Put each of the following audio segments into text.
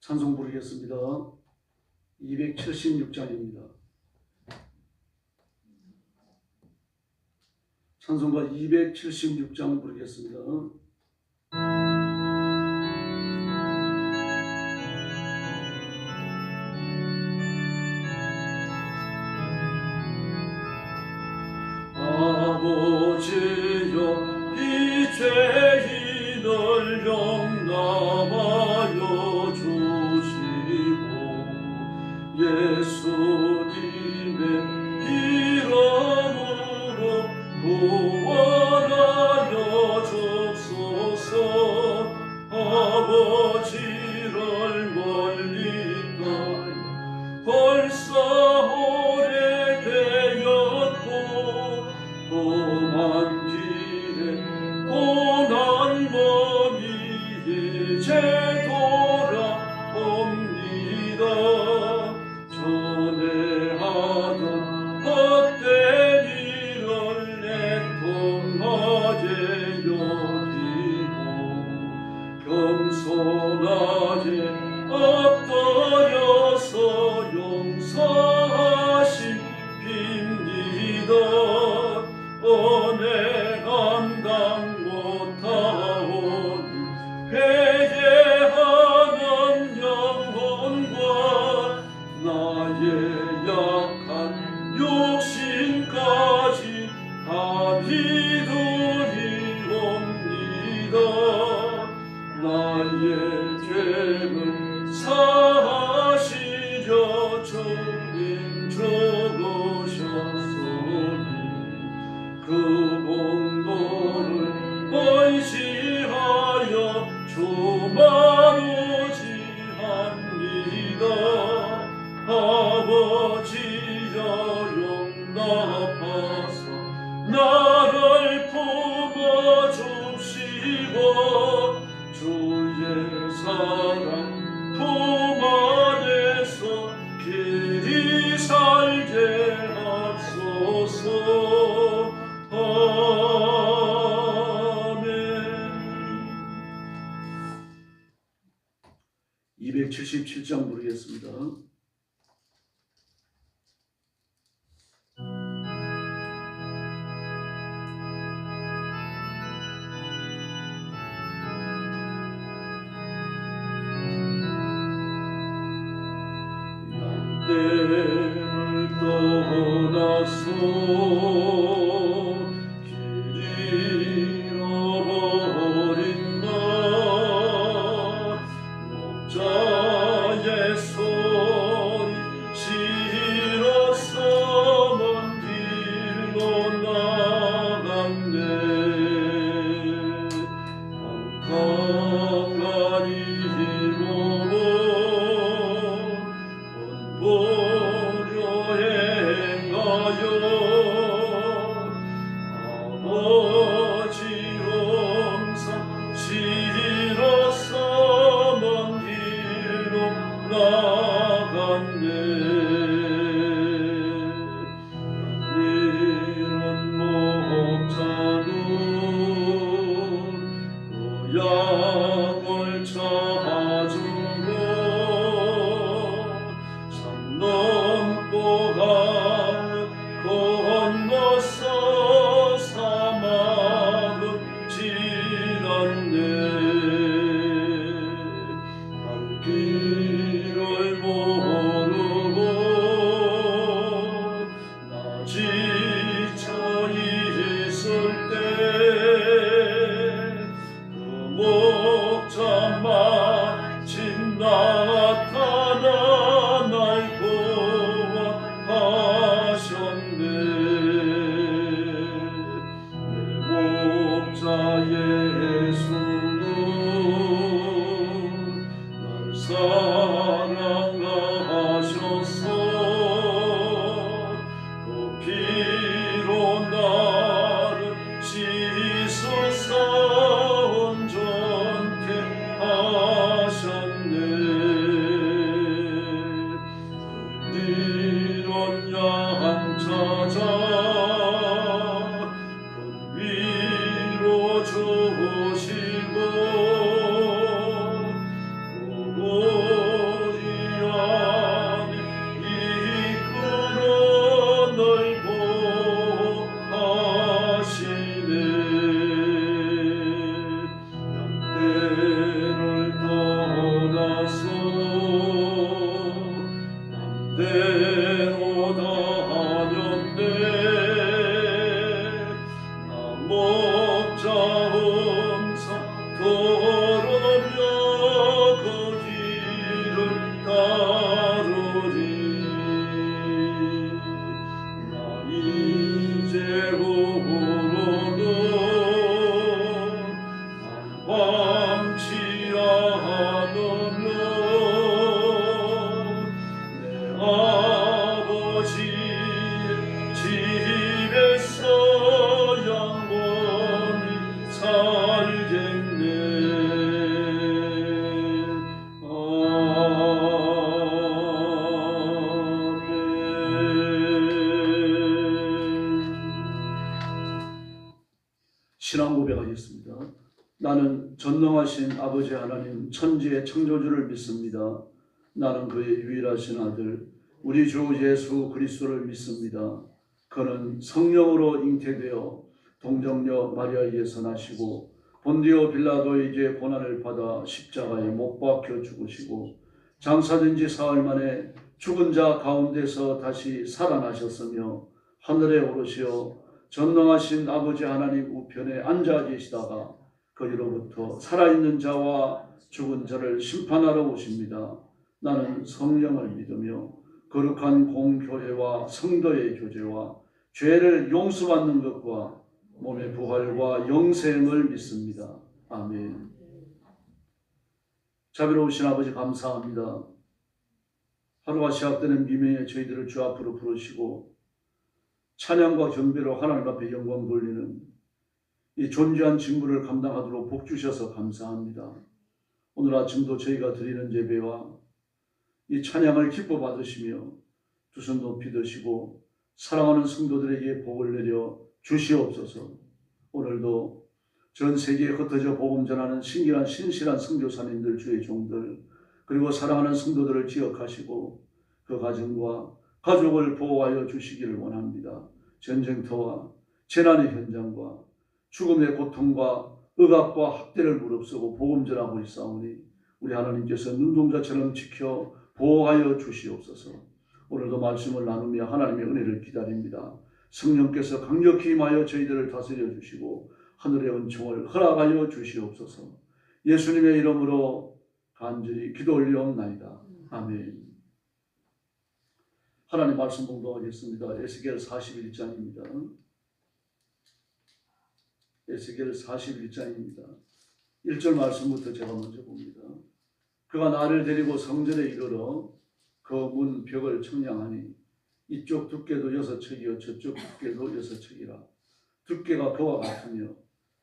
찬송 부르겠습니다. 276장입니다. 찬송가 276장 부르겠습니다. 아버지여, 이 죄인을 용납하여 주시고 예수님의 이름으로 구원하여 주소서. 아버지를 멀리 떠나 벌써 오래되었고 험한 길에 고난 몸이 이제 돌아옵니다. 전에 하던 헛된 일을 애통하게 여기고 겸손하게 엎드려서 용서하심 빕니다. 은혜 감당 못하오니 회개하는 영혼과 나의 약한 육신까지 감히 드리옵니다. 나의 죄를 사하시려 주님 죽으셨으니 그 공로를 의지하여 주만 의지합니다. 아버지여, 용납하사 나를 품어주시고 주의 사랑 품 안에서 길이 살게 하소서. 아멘. 277장 부르겠습니다. 양떼를 떠나서 길 잃어버린 나 목자의 소리 싫어서 먼 길로 나갔네. 캄캄한 이 몸은 보려행가요. 아버지 용사 싫어서 먼 길로 나갔네. 이런 목자는 그 약을 찾으러 산 넘고 강을 건너서 사막을 지났네. 갈 길을 모르고 나 지쳐 있을 때 그 목자 마침 나타나 날 구원하셨네. 내 목자 예수는 날 사랑하셔서 그 피로 나를 씻으사 온전케 하셨네. 이런 양 찾아 그 위로 주시고 대로 다녔네. 목자 음성 들으며 그 길을 따르리. 나 이제 후로는 방치 않으며 내 아버지 집에서 영원히 살겠네. 신앙 고백하겠습니다. 나는 전능하신 아버지 하나님 천지의 창조주를 믿습니다. 나는 그의 유일하신 아들 우리 주 예수 그리스도를 믿습니다. 그는 성령으로 잉태되어 동정녀 마리아에게서 나시고 본디오 빌라도에게 고난을 받아 십자가에 못 박혀 죽으시고 장사된 지 사흘 만에 죽은 자 가운데서 다시 살아나셨으며 하늘에 오르시어 전능하신 아버지 하나님 우편에 앉아 계시다가 거기로부터 살아있는 자와 죽은 자를 심판하러 오십니다. 나는 성령을 믿으며 거룩한 공교회와 성도의 교제와 죄를 용서받는 것과 몸의 부활과 영생을 믿습니다. 아멘. 자비로우신 아버지 감사합니다. 하루가 시작되는 미명에 저희들을 주 앞으로 부르시고 찬양과 경배로 하나님 앞에 영광 돌리는 이 존귀한 직무를 감당하도록 복 주셔서 감사합니다. 오늘 아침도 저희가 드리는 예배와 이 찬양을 기뻐 받으시며 두 손 높이 드시고 사랑하는 성도들에게 복을 내려 주시옵소서. 오늘도 전 세계에 흩어져 복음 전하는 신실한 선교사님들 주의 종들 그리고 사랑하는 성도들을 기억하시고 그 가정과 가족을 보호하여 주시기를 원합니다. 전쟁터와 재난의 현장과 죽음의 고통과 억압과 학대를 무릅쓰고 복음 전하고 있사오니 우리 하나님께서 눈동자처럼 지켜 보호하여 주시옵소서. 오늘도 말씀을 나누며 하나님의 은혜를 기다립니다. 성령께서 강력히 임하여 저희들을 다스려 주시고 하늘의 은총을 허락하여 주시옵소서. 예수님의 이름으로 간절히 기도 올리옵나이다. 아멘. 하나님 말씀 공부하겠습니다. 에스겔 41장입니다. 에스겔 41장입니다. 1절 말씀부터 제가 먼저 봅니다. 그가 나를 데리고 성전에 이르러 그 문 벽을 청량하니 이쪽 두께도 6척이요 저쪽 두께도 6척이라. 두께가 그와 같으며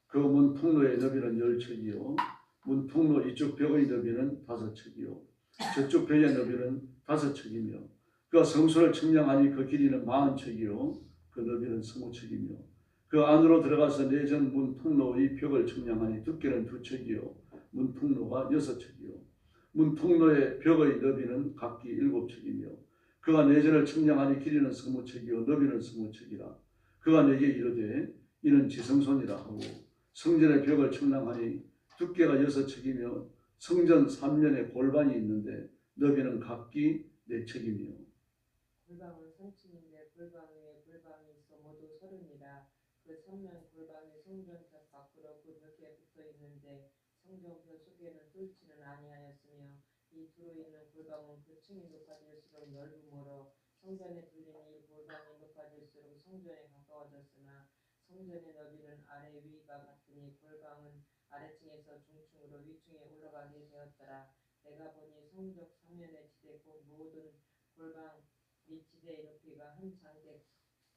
그 문 통로의 너비는 10척이요 문 통로 이쪽 벽의 너비는 5척이요 저쪽 벽의 너비는 5척이며 그가 성소를 청량하니 그 길이는 40척이요 그 너비는 20척이며 그 안으로 들어가서 내전 문 통로의 벽을 청량하니 두께는 2척이요 문 통로가 6척이요 문 통로의 벽의 너비는 각기 7척이며 그가 내전을 청량하니 길이는 20척이요 너비는 20척이라. 그가 내게 이르되 이는 지성소니라 하고 성전의 벽을 청량하니 두께가 6척이며 성전 3면에 골반이 있는데 너비는 각기 4척이며 골방은 3층인데 골방 위에 골방이 있어 모두 30이라. 그 3면 골방이 성전 벽 밖으로 그 벽에 붙어 있는데 성전 벽 속에는 뚫지는 아니하였으며 이 두루 있는 골방은 그 층이 높아질수록 넓음으로 성전에 뚫린 이 골방이 높아질수록 성전에 가까워졌으나 성전의 너비는 아래 위가 같으니 골방은 아래층에서 중층으로 위층에 올라가게 되었더라. 내가 보니 성벽 3면의 지대 곧 모든 골방 이 지대의 높이가 한 장대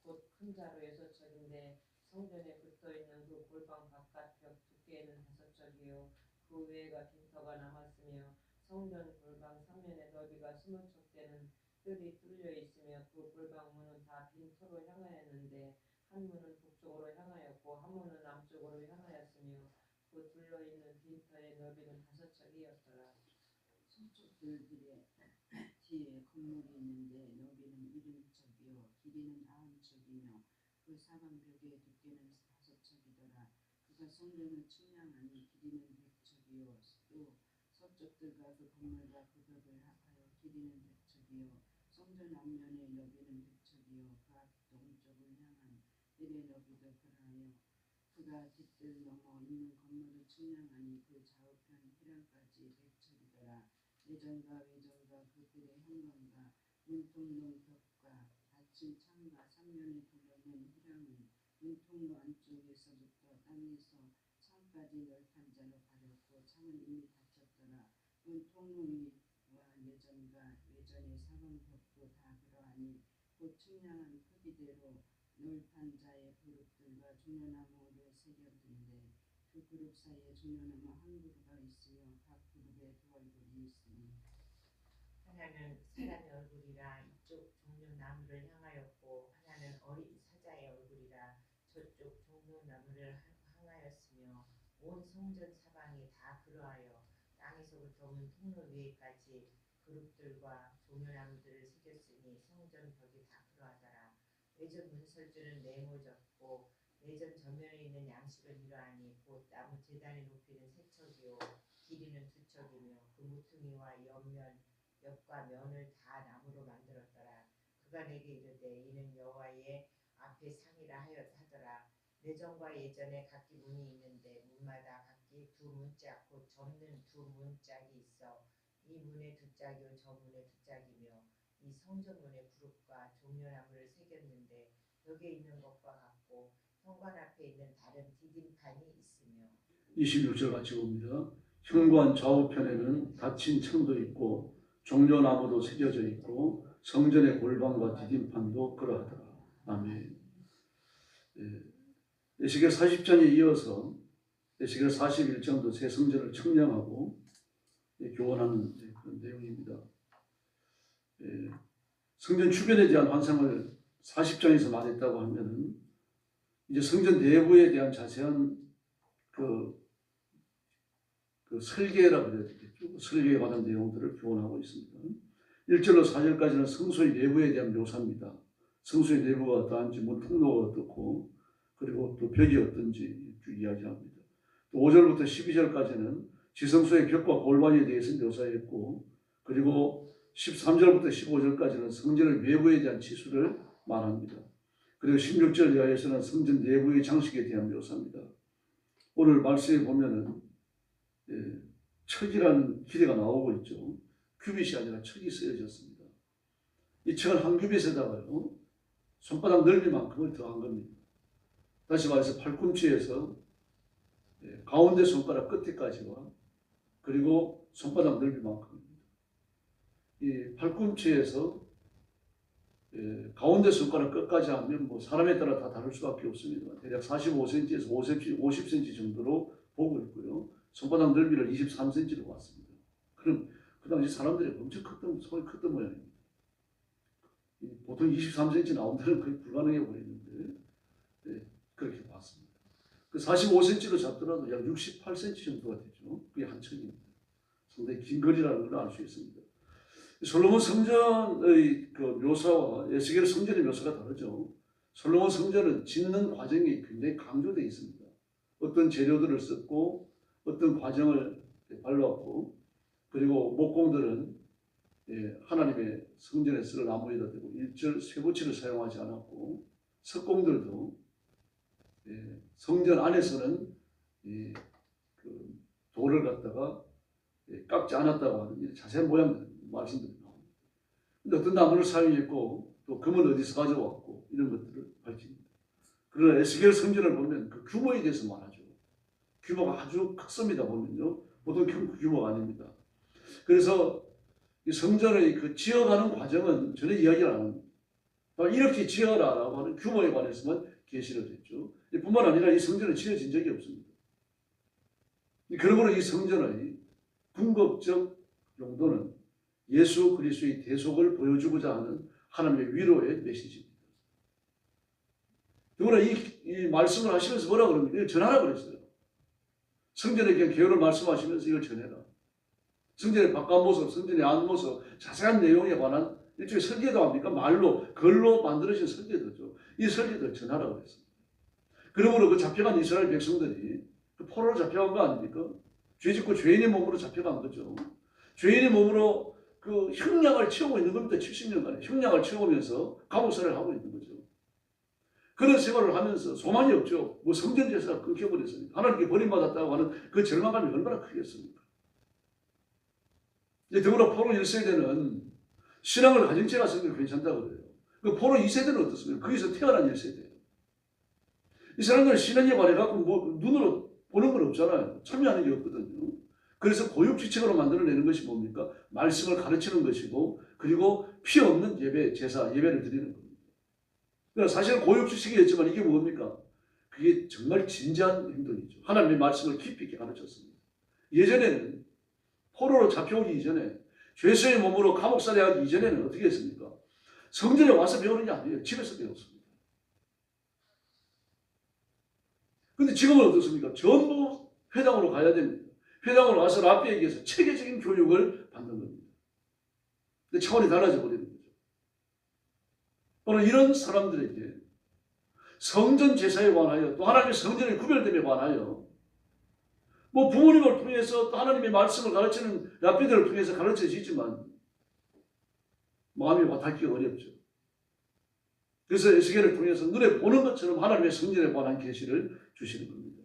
곧 큰 자로 6척인데 성전에 붙어있는 그 골방 바깥 벽 두께는 5척이요 그 외에가 빈터가 남았으며 성전 골방 3면의 너비가 20척 되는 뜰이 뚫려 있으며 그 골방 문은 다 빈터로 향하였는데 한 문은 북쪽으로 향하였고 한 문은 남쪽으로 향하였으며 그 둘러있는 빈터의 너비는 5척이었더라. 서쪽 들길에 뒤에 건물이 있는데 너비는 70척이요 길이는 90척이며 그 사방벽의 두께는 5척이더라. 그가 성전을 측량하니 길이는 100척이요 또 서쪽 들과 그 건물과 그 벽을 합하여 길이는 100척이요 성전 앞면의 너비는 100척이요 그 앞 동쪽을 향한 뜰의 너비도 그러하여 그가 뒷뜰 넘어 있는 건물을 측량하니 그 좌우편 희랑까지 100척이더라. 내전과 외전과 그 뜰의 현관과 문통로 벽과 닫힌 창과 삼면에 둘러낸 희랑은 문통로 안쪽에서부터 땅에서 창까지 널판 자로 가렸고 창은 이미 닫혔더라. 문통로 위와 내전과 외전의 사방벽도 다 그러하니 곧 측량한 크기대로 널판 자의 그룹들과 종려나무를 새겼는데 그 그룹 사이에 종려나무 한 그루가 있으며 각 그룹에 두 얼굴이 있으니 하나는 사람의 얼굴이라 이쪽 종려나무를 향하였고 하나는 어린 사자의 얼굴이라 저쪽 종려나무를 향하였으며 온 성전 사방이 다 그러하여 땅에서부터 문 통로 위에까지 그룹들과 종려나무들을 새겼으니 성전 벽이 다 그러하더라. 외전 문설주는 네모졌고 내전 전면에 있는 양식은 이러하니 곧 나무 제단의 높이는 3척이요 길이는 2척이며 그 모퉁이와 옆과 면을 다 나무로 만들었더라. 그가 내게 이르되 이는 여호와의 앞에 상이라 하더라. 내전과 예전에 각기 문이 있는데 문마다 각기 두 문짝 곧 접는 두 문짝이 있어 이 문에 2짝이요 저 문에 2짝이며 이 성전문의 그룹과 종려나무를 새겼는데 벽에 있는 것과 같고 현관 앞에 있는 다른 디딤판이 있으며 26절 같이 봅니다. 현관 좌우편에는 닫힌 창도 있고 종려나무도 새겨져 있고 성전의 골방과 디딤판도 그러하더라. 아멘. 에스겔 40장에 이어서 에스겔 41장도 새 성전을 측량하고 교원하는 그런 내용입니다. 성전 주변에 대한 환상을 40장에서 말했다고 하면은 이제 성전 내부에 대한 자세한 그 설계라고 해야 되겠죠. 설계에 관한 내용들을 교훈하고 있습니다. 1절로 4절까지는 성소의 내부에 대한 묘사입니다. 성소의 내부가 어떠한지, 뭐 통로가 어떻고, 그리고 또 벽이 어떤지 쭉 이야기합니다. 또 5절부터 12절까지는 지성소의 벽과 골반에 대해서 묘사했고, 그리고 13절부터 15절까지는 성전의 외부에 대한 치수를 말합니다. 그리고 16절 이하에서는 성전 내부의 장식에 대한 묘사입니다. 오늘 말씀에 보면은 척이라는 기대가 나오고 있죠. 큐빗이 아니라 척이 쓰여졌습니다. 이 척을 한 큐빗에다가요 손바닥 넓이만큼을 더한 겁니다. 다시 말해서 팔꿈치에서 가운데 손가락 끝에까지와 그리고 손바닥 넓이만큼입니다. 이 팔꿈치에서 가운데 손가락 끝까지 하면 뭐 사람에 따라 다 다를 수밖에 없습니다. 대략 45cm에서 50cm 정도로 보고 있고요. 손바닥 넓이를 23cm로 봤습니다. 그럼 그 당시 사람들이 엄청 손이 컸던 모양입니다. 보통 23cm 나온다는 거의 불가능해 보이는데 그렇게 봤습니다. 그 45cm로 잡더라도 약 68cm 정도가 되죠. 그게 한 척입니다. 상당히 긴 거리라는 걸 알 수 있습니다. 솔로몬 성전의 그 묘사와 에스겔 성전의 묘사가 다르죠. 솔로몬 성전은 짓는 과정이 굉장히 강조되어 있습니다. 어떤 재료들을 썼고 어떤 과정을 밟았고 그리고 목공들은 하나님의 성전에 쓸 나무에다 대고 일절 쇠붙이를 사용하지 않았고 석공들도 성전 안에서는 그 돌을 갖다가 깎지 않았다고 하는 자세한 모양 말씀들이 나옵니다. 근데 어떤 나무를 사용했고 또 금은 어디서 가져왔고 이런 것들을 밝힙니다. 그러나 에스겔 성전을 보면 그 규모에 대해서 말하죠. 규모가 아주 컸습니다. 보면요. 보통 규모가 아닙니다. 그래서 이 성전의 그 지어가는 과정은 전혀 이야기를 안 합니다. 이렇게 지어라라고 하는 규모에 관해서만 계시를 했죠. 뿐만 아니라 이 성전은 지어진 적이 없습니다. 그러므로 이 성전의 궁극적 용도는 예수 그리스도의 대속을 보여주고자 하는 하나님의 위로의 메시지입니다. 더구나 이 말씀을 하시면서 뭐라 그럽니까? 이걸 전하라 그랬어요. 성전에 그냥 개요를 말씀하시면서 이걸 전해라. 성전의 바깥 모습, 성전의 안 모습, 자세한 내용에 관한 일종의 설계도 합니까? 말로, 글로 만들어진 설계도죠. 이 설계도를 전하라고 했습니다. 그러므로 그 잡혀간 이스라엘 백성들이 그 포로로 잡혀간 거 아닙니까? 죄짓고 죄인의 몸으로 잡혀간 거죠. 죄인의 몸으로 그 형량을 채우고 있는 겁니다. 70년간에 형량을 채우면서 감옥살이를 하고 있는 거죠. 그런 생활을 하면서 소망이 없죠. 뭐 성전 제사가 끊겨버렸으니까 하나님께 버림받았다고 하는 그 절망감이 얼마나 크겠습니까? 이제 더불어 포로 1세대는 신앙을 가진 채가 성경이 괜찮다고 그래요. 그 포로 2세대는 어떻습니까? 거기서 태어난 1세대예요. 이 사람들은 신앙에 관해갖고 뭐 눈으로 보는 건 없잖아요. 참여하는 게 없거든요. 그래서 고육지책으로 만들어내는 것이 뭡니까? 말씀을 가르치는 것이고, 그리고 피 없는 예배, 제사, 예배를 드리는 겁니다. 그러니까 사실은 고육지책이었지만 이게 뭡니까? 그게 정말 진지한 행동이죠. 하나님의 말씀을 깊이 있게 가르쳤습니다. 예전에는 포로로 잡혀오기 이전에, 죄수의 몸으로 감옥살이 하기 이전에는 어떻게 했습니까? 성전에 와서 배우는 게 아니에요. 집에서 배웠습니다. 근데 지금은 어떻습니까? 전부 회당으로 가야 됩니다. 회당으로 와서 랍비에게서 체계적인 교육을 받는 겁니다. 근데 차원이 달라져 버리는 거죠. 오늘 이런 사람들에게 성전 제사에 관하여, 또 하나님의 성전의 구별됨에 관하여, 뭐 부모님을 통해서 또 하나님의 말씀을 가르치는 랍비들을 통해서 가르쳐지지만 마음이 와닿기가 어렵죠. 그래서 에스겔을 통해서 눈에 보는 것처럼 하나님의 성전에 관한 계시를 주시는 겁니다.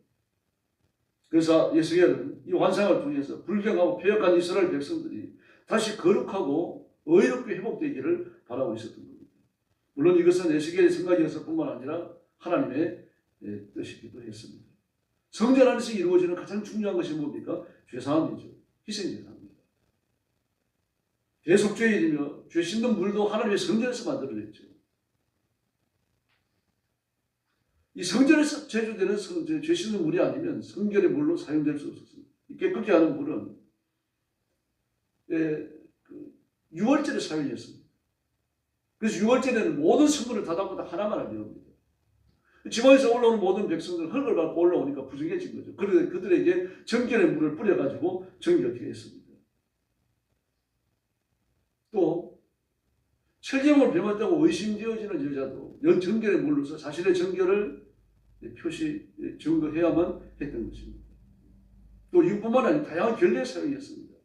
그래서 에스겔은 이 환상을 통해서 불경하고 패역한 이스라엘 백성들이 다시 거룩하고 의롭게 회복되기를 바라고 있었던 겁니다. 물론 이것은 에스겔의 생각이었을 뿐만 아니라 하나님의 뜻이기도 했습니다. 성전 안에서 이루어지는 가장 중요한 것이 뭡니까? 죄사함이죠. 희생제사입니다. 대속죄일이며 죄 씻는 물도 하나님의 성전에서 만들어냈죠. 이 성전에서 제조되는 죄 씻는 물이 아니면 성결의 물로 사용될 수 없었습니다. 깨끗게 하는 물은 유월절에 사용했습니다. 그래서 유월절에는 모든 성물을 다 담고 다 하나만 하려합니다. 지방에서 올라오는 모든 백성들은 흙을 밟고 올라오니까 부정해진 거죠. 그래서 그들에게 정결의 물을 뿌려가지고 정결케 했습니다. 또 철경을 배웠다고 의심되어지는 여자도 정결의 물로서 자신의 정결을 표시 증거해야만 했던 것입니다. 또 이뿐만 아니라 다양한 결례 사용했습니다.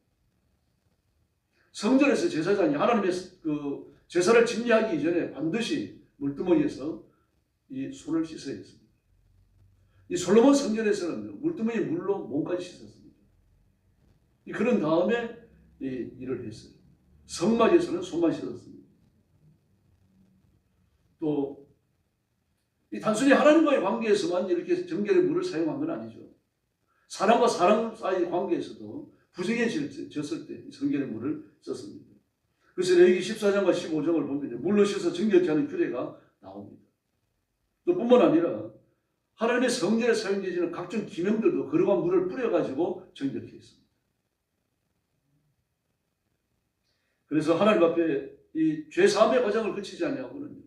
성전에서 제사장이 하나님의 그 제사를 집례하기 이전에 반드시 물두멍이에서 이 손을 씻어야 했습니다. 이 솔로몬 성전에서는 물두멍이 물로 몸까지 씻었습니다. 그런 다음에 이 일을 했어요. 성막에서는 손만 씻었습니다. 또 이 단순히 하나님과의 관계에서만 이렇게 정결의 물을 사용한 건 아니죠. 사람과 사람 사이의 관계에서도 부정해졌을 때 정결의 물을 썼습니다. 그래서 레위기 14장과 15장을 보면 물로 씻어 정결케 하는 규례가 나옵니다. 또 뿐만 아니라 하나님의 성전에 사용되지는 각종 기명들도 거룩한 물을 뿌려가지고 정결케 했습니다. 그래서 하나님 앞에 이 죄사함의 과정을 거치지 아니하고는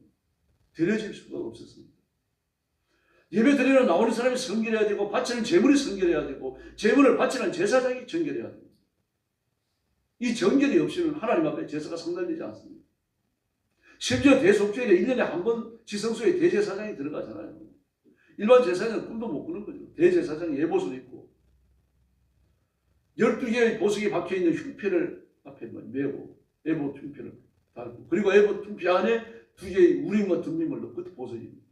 드려질 수가 없었습니다. 예배 드리러 나오는 사람이 성결해야 되고 바치는 제물이 성결해야 되고 제물을 바치는 제사장이 정결해야 됩니다. 이 정결이 없이는 하나님 앞에 제사가 상달되지 않습니다. 심지어 대속죄일에 1년에 한 번 지성소에 대제사장이 들어가잖아요. 일반 제사장은 꿈도 못 꾸는 거죠. 대제사장이 예보소 입고 12개의 보석이 박혀있는 흉패를 앞에 메고 예보 흉패를 달고, 그리고 예보 흉패 안에 2개의 우림과 둠밈을 넣고 끝 보석입니다.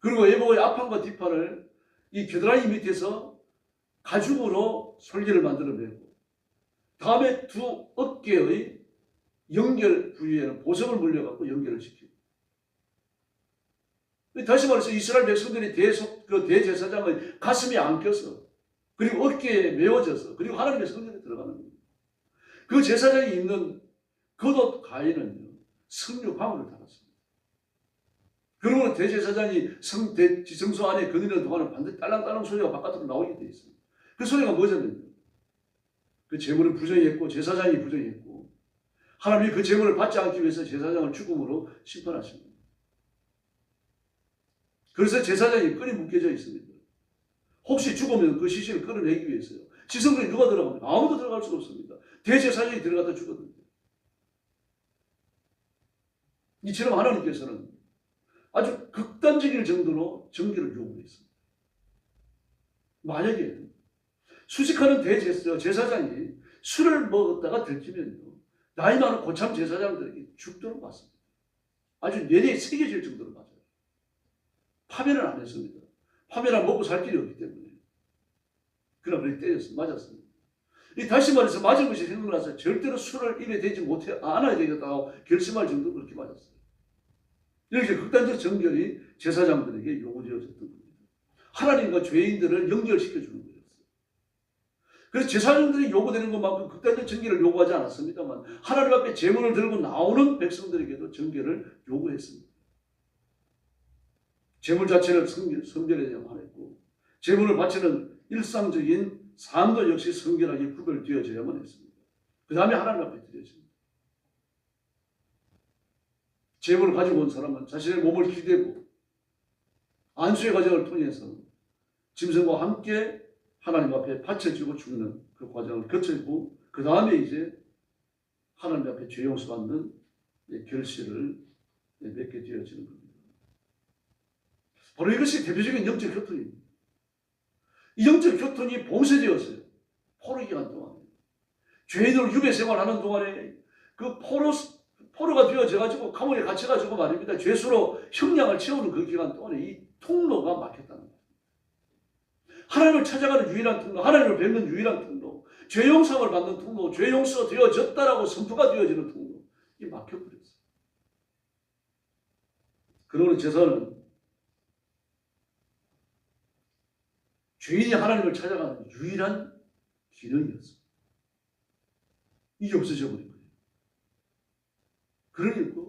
그리고 예보의 앞판과 뒷판을 이 겨드랑이 밑에서 가죽으로 솔개를 만들어 내고, 다음에 두 어깨의 연결 부위에는 보석을 물려갖고 연결을 시키고, 다시 말해서 이스라엘 백성들이 대제사장의 가슴에 안겨서, 그리고 어깨에 메워져서, 그리고 하나님의 성전에 들어가는 겁니다. 그 제사장이 입는 겉옷 가에는요, 석류 방울을 달았습니다. 그러면 대제사장이 지성소 안에 거느리는 동안은 반드시 딸랑딸랑 소리가 바깥으로 나오게 되어 있습니다. 그 소리가 뭐냐면요, 그 제물을 부정했고 제사장이 부정했고 하나님이 그 제물을 받지 않기 위해서 제사장을 죽음으로 심판하십니다. 그래서 제사장이 끈이 묶여져 있습니다. 혹시 죽으면 그 시신을 끌어내기 위해서요. 지성소에 누가 들어갑니까? 아무도 들어갈 수가 없습니다. 대제사장이 들어갔다 죽거든요. 이처럼 하나님께서는 아주 극단적일 정도로 정결을 요구했습니다. 만약에 수식하는 제사장이 술을 먹었다가 들키면요, 나이 많은 고참 제사장들에게 죽도록 맞습니다. 아주 뇌리에 새겨질 정도로 맞아요. 파면을 안 했습니다. 파면을 먹고 살 길이 없기 때문에. 그러나 그렇게 때렸습니다. 맞았습니다. 다시 말해서 맞은 것이 생각나서 절대로 술을 입에 대지 않아야 되겠다고 결심할 정도로 그렇게 맞았어요. 이렇게 극단적 정결이 제사장들에게 요구되어졌던 겁니다. 하나님과 죄인들을 연결시켜주는 거였어요. 그래서 제사장들이 요구되는 것만큼 극단적 정결을 요구하지 않았습니다만 하나님 앞에 제물을 들고 나오는 백성들에게도 정결을 요구했습니다. 제물 자체를 성결해야만 했고 제물을 바치는 일상적인 삶도 역시 성결하게 구별되어져야만 했습니다. 그 다음에 하나님 앞에 드려집니다. 제물을 가지고 온 사람은 자신의 몸을 기대고 안수의 과정을 통해서 짐승과 함께 하나님 앞에 바쳐지고 죽는 그 과정을 거치고 그 다음에 이제 하나님 앞에 죄 용서받는 결실을 맺게 되어지는 겁니다. 바로 이것이 대표적인 영적 교통입니다. 이 영적 교통이 봉쇄되었어요. 포로 기간 동안에. 죄인으로 유배 생활하는 동안에 그 포로가 되어져가지고 감옥에 갇혀가지고 말입니다. 죄수로 형량을 채우는 그 기간 동안에 이 통로가 막혔다는 거예요. 하나님을 찾아가는 유일한 통로, 하나님을 뵙는 유일한 통로, 죄 용서를 받는 통로, 죄 용서 되어졌다라고 선포가 되어지는 통로, 이 막혀버렸어요. 그러므로 제사는 죄인이 하나님을 찾아가는 유일한 기능이었어요. 이게 없어져 버린 거예요. 그러니까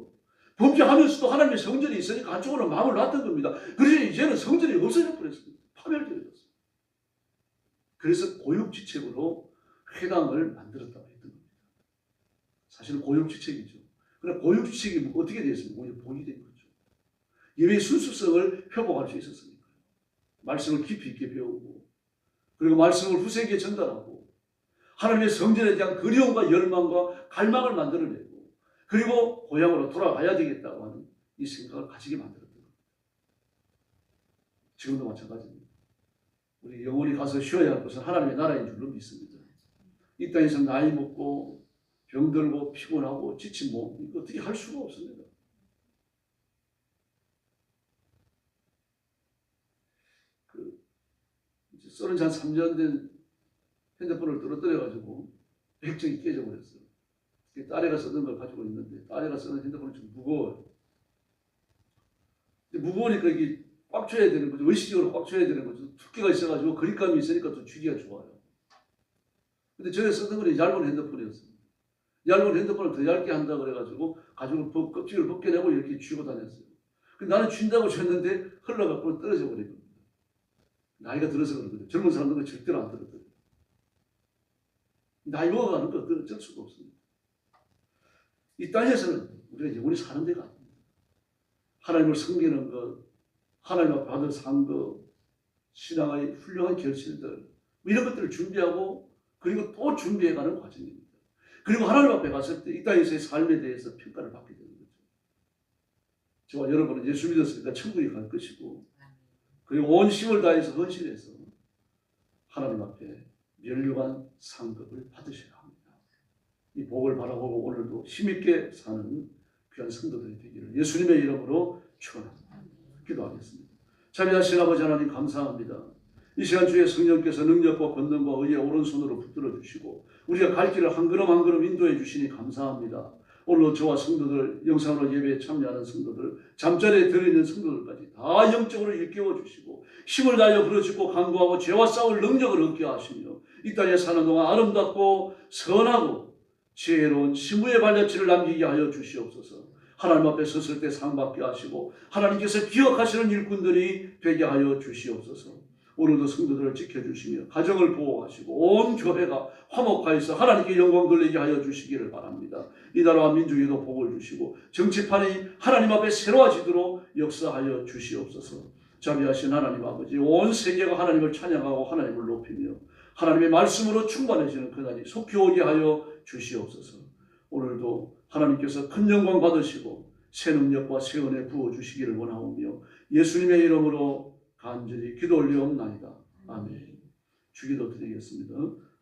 범죄하면서도 하나님의 성전이 있으니까 한쪽으로 마음을 놨던 겁니다. 그래서 이제는 성전이 없어져 버렸습니다. 파멸되어졌어요. 그래서 고육지책으로 회당을 만들었다고 했던 겁니다. 사실은 고육지책이죠. 그러나 고육지책이 어떻게 되었습니까? 오히려 복이 된 거죠. 예배의 순수성을 회복할 수 있었으니까요. 말씀을 깊이 있게 배우고 그리고 말씀을 후세에게 전달하고 하나님의 성전에 대한 그리움과 열망과 갈망을 만들어내고 그리고 고향으로 돌아가야 되겠다고 하는 이 생각을 가지게 만들었던 겁니다. 지금도 마찬가지입니다. 우리 영원히 가서 쉬어야 할 것은 하나님의 나라인 줄로 믿습니다. 이 땅에서 나이 먹고 병들고 피곤하고 지친 몸 이거 어떻게 할 수가 없습니다. 썰은 한 3년 된 핸드폰을 떨어뜨려가지고 백정이 깨져버렸어요. 딸애가 쓰던 걸 가지고 있는데 딸애가 쓰는 핸드폰은 좀 무거워요. 무거우니까 이게 꽉 쳐야 되는 거죠. 의식적으로 꽉 쳐야 되는 거죠. 두께가 있어가지고 그립감이 있으니까 또 쥐기가 좋아요. 근데 전에 쓰던 건 얇은 핸드폰이었어요. 얇은 핸드폰을 더 얇게 한다 그래가지고 가지고 껍질을 벗겨내고 이렇게 쥐고 다녔어요. 근데 나는 쥔다고 쥐었는데 흘러가고 떨어져 버린 겁니다. 나이가 들어서 그러거든요. 젊은 사람들은 절대로 안 들었거든요. 나이 먹어가는 거 어쩔 수가 없습니다. 이 땅에서는 우리가 영원히 사는 데가 아닙니다. 하나님을 섬기는 것, 하나님 앞에 받을 산 것, 신앙의 훌륭한 결실들 이런 것들을 준비하고 그리고 또 준비해가는 과정입니다. 그리고 하나님 앞에 갔을 때 이 땅에서의 삶에 대해서 평가를 받게 되는 거죠. 저와 여러분은 예수 믿었으니까 천국에 갈 것이고 그리고 온 힘을 다해서 헌신해서 하나님 앞에 멸류관 상급을 받으셔야 합니다. 이 복을 바라보고 오늘도 힘있게 사는 귀한 성도들이 되기를 예수님의 이름으로 축원합니다. 기도하겠습니다. 자비하신 아버지 하나님 감사합니다. 이 시간 주의 성령께서 능력과 권능과 의의 오른손으로 붙들어 주시고 우리가 갈 길을 한 걸음 한 걸음 인도해 주시니 감사합니다. 오늘 저와 성도들, 영상으로 예배에 참여하는 성도들, 잠자리에 들어있는 성도들까지 다 영적으로 일깨워 주시고 힘을 다하여 부르짖고 간구하고 죄와 싸울 능력을 얻게 하시며 이 땅에 사는 동안 아름답고 선하고 지혜로운 시무의 발자취를 남기게 하여 주시옵소서. 하나님 앞에 섰을 때 상받게 하시고 하나님께서 기억하시는 일꾼들이 되게 하여 주시옵소서. 오늘도 성도들을 지켜주시며 가정을 보호하시고 온 교회가 화목하여서 하나님께 영광 돌리게 하여 주시기를 바랍니다. 이 나라와 민족에도 복을 주시고 정치판이 하나님 앞에 새로워지도록 역사하여 주시옵소서. 자비하신 하나님 아버지, 온 세계가 하나님을 찬양하고 하나님을 높이며 하나님의 말씀으로 충만해지는 그날이 속히 오게 하여 주시옵소서. 오늘도 하나님께서 큰 영광 받으시고 새 능력과 새 은혜 부어주시기를 원하오며 예수님의 이름으로 간절히 기도 올리옵나이다. 아멘. 주기도 드리겠습니다.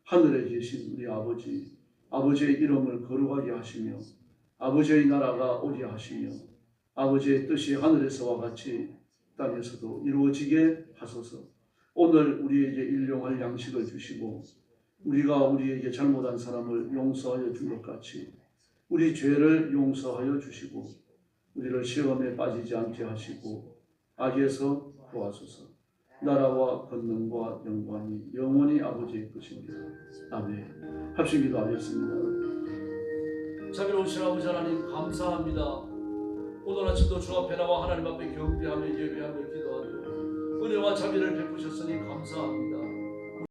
하늘에 계신 우리 아버지, 아버지의 이름을 거룩하게 하시며 아버지의 나라가 오게 하시며 아버지의 뜻이 하늘에서와 같이 땅에서도 이루어지게 하소서. 오늘 우리에게 일용할 양식을 주시고 우리가 우리에게 잘못한 사람을 용서하여 준 것 같이 우리 죄를 용서하여 주시고 우리를 시험에 빠지지 않게 하시고 악에서 구하소서. 나라와 권능과 영광이 영원히 아버지의 것입니다. 아멘. 합심 기도하겠습니다. 자비로우신 아버지 하나님 감사합니다. 오늘 아침도 주 앞에 나와 하나님 앞에 경배하며 예배하며 기도하며 은혜와 자비를 베푸셨으니 감사합니다.